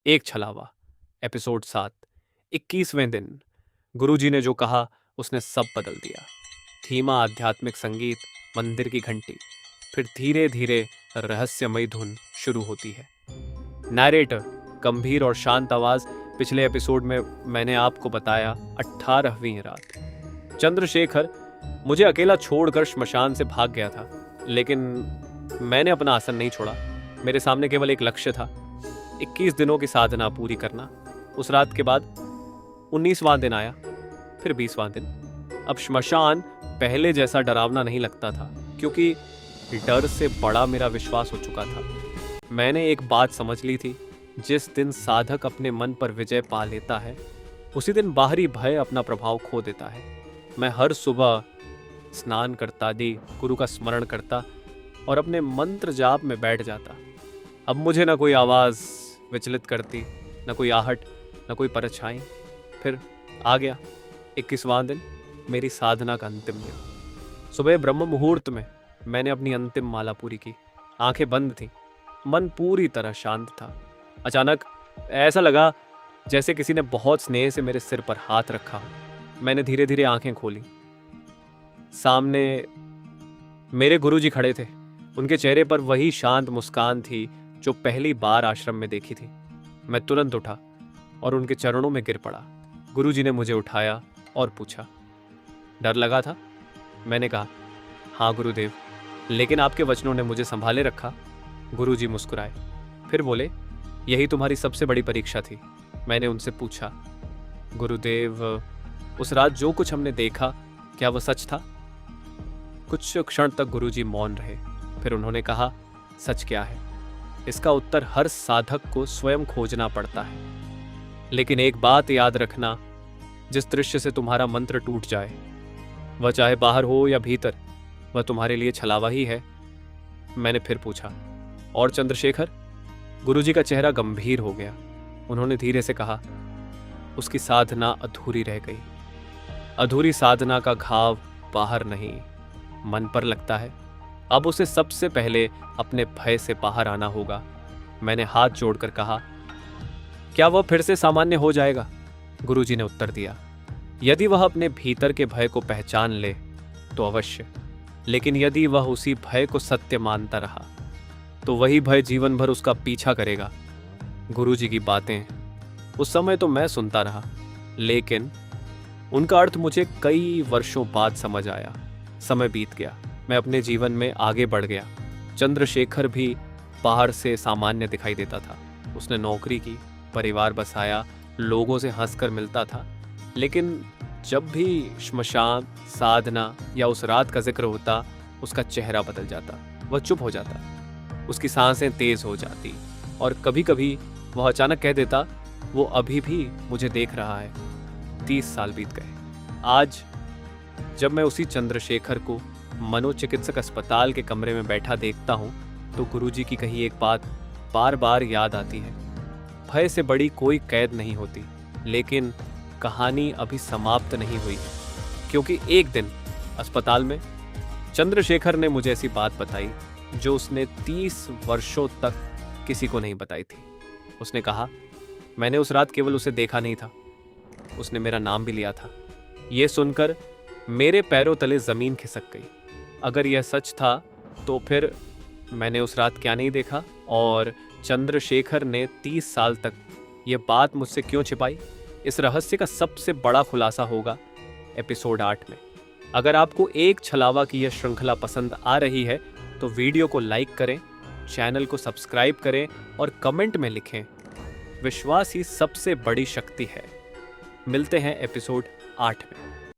एक छलावा, एपिसोड 7, 21वें दिन। गुरुजी ने जो कहा उसने सब बदल दिया। धीमा आध्यात्मिक संगीत, मंदिर की घंटी, फिर धीरे धीरे रहस्यमयी धुन शुरू होती है। नैरेटर गंभीर और शांत आवाज। पिछले एपिसोड में मैंने आपको बताया 18वीं रात। चंद्रशेखर मुझे अकेला छोड़कर श्मशान से भाग गया था, लेकिन मैंने अपना आसन नहीं छोड़ा। मेरे सामने केवल एक लक्ष्य था, 21 दिनों की साधना पूरी करना। उस रात के बाद 19वां दिन आया, फिर 20वां दिन। अब श्मशान पहले जैसा डरावना नहीं लगता था, क्योंकि डर से बड़ा मेरा विश्वास हो चुका था। मैंने एक बात समझ ली थी, जिस दिन साधक अपने मन पर विजय पा लेता है, उसी दिन बाहरी भय अपना प्रभाव खो देता है। मैं हर सुबह स्नान करता, गुरु का स्मरण करता और अपने मंत्र जाप में बैठ जाता। अब मुझे न कोई आवाज विचलित करती, न कोई आहट, न कोई परछाई। फिर आ गया 21वां दिन, मेरी साधना का अंतिम दिन। सुबह ब्रह्म मुहूर्त में मैंने अपनी अंतिम माला पूरी की। आंखें बंद थीं, मन पूरी तरह शांत था। अचानक ऐसा लगा जैसे किसी ने बहुत स्नेह से मेरे सिर पर हाथ रखा हो। मैंने धीरे धीरे आंखें खोली। सामने मेरे गुरुजी खड़े थे। उनके चेहरे पर वही शांत मुस्कान थी जो पहली बार आश्रम में देखी थी। मैं तुरंत उठा और उनके चरणों में गिर पड़ा। गुरुजी ने मुझे उठाया और पूछा, डर लगा था? मैंने कहा, हाँ गुरुदेव, लेकिन आपके वचनों ने मुझे संभाले रखा। गुरुजी मुस्कुराए, फिर बोले, यही तुम्हारी सबसे बड़ी परीक्षा थी। मैंने उनसे पूछा, गुरुदेव, उस रात जो कुछ हमने देखा, क्या वह सच था? कुछ क्षण तक गुरुजी मौन रहे। फिर उन्होंने कहा, सच क्या है? इसका उत्तर हर साधक को स्वयं खोजना पड़ता है। लेकिन एक बात याद रखना, जिस दृश्य से तुम्हारा मंत्र टूट जाए, वह चाहे बाहर हो या भीतर, वह तुम्हारे लिए छलावा ही है। मैंने फिर पूछा, और चंद्रशेखर? गुरुजी का चेहरा गंभीर हो गया। उन्होंने धीरे से कहा, उसकी साधना अधूरी रह गई। अधूरी साधना का घाव बाहर नहीं, मन पर लगता है। अब उसे सबसे पहले अपने भय से बाहर आना होगा। मैंने हाथ जोड़कर कहा, क्या वह फिर से सामान्य हो जाएगा? गुरुजी ने उत्तर दिया, यदि वह अपने भीतर के भय को पहचान ले तो अवश्य। लेकिन यदि वह उसी भय को सत्य मानता रहा तो वही भय जीवन भर उसका पीछा करेगा। गुरुजी की बातें उस समय तो मैं सुनता रहा, लेकिन उनका अर्थ मुझे कई वर्षों बाद समझ आया। समय बीत गया, मैं अपने जीवन में आगे बढ़ गया। चंद्रशेखर भी बाहर से सामान्य दिखाई देता था। उसने नौकरी की, परिवार बसाया, लोगों से हंसकर मिलता था। लेकिन जब भी श्मशान, साधना या उस रात का जिक्र होता, उसका चेहरा बदल जाता। वह चुप हो जाता, उसकी सांसें तेज हो जाती और कभी कभी वह अचानक कह देता, वो अभी भी मुझे देख रहा है। 30 साल बीत गए। आज जब मैं उसी चंद्रशेखर को मनोचिकित्सक अस्पताल के कमरे में बैठा देखता हूँ, तो गुरुजी की कही एक बात बार बार याद आती है, भय से बड़ी कोई कैद नहीं होती। लेकिन कहानी अभी समाप्त नहीं हुई है, क्योंकि एक दिन अस्पताल में चंद्रशेखर ने मुझे ऐसी बात बताई जो उसने 30 वर्षों तक किसी को नहीं बताई थी। उसने कहा, मैंने उस रात केवल उसे देखा नहीं था, उसने मेरा नाम भी लिया था। यह सुनकर मेरे पैरों तले जमीन खिसक गई। अगर यह सच था तो फिर मैंने उस रात क्या नहीं देखा, और चंद्रशेखर ने 30 साल तक यह बात मुझसे क्यों छिपाई? इस रहस्य का सबसे बड़ा खुलासा होगा एपिसोड 8 में। अगर आपको एक छलावा की यह श्रृंखला पसंद आ रही है तो वीडियो को लाइक करें, चैनल को सब्सक्राइब करें और कमेंट में लिखें, विश्वास ही सबसे बड़ी शक्ति है। मिलते हैं एपिसोड 8 में।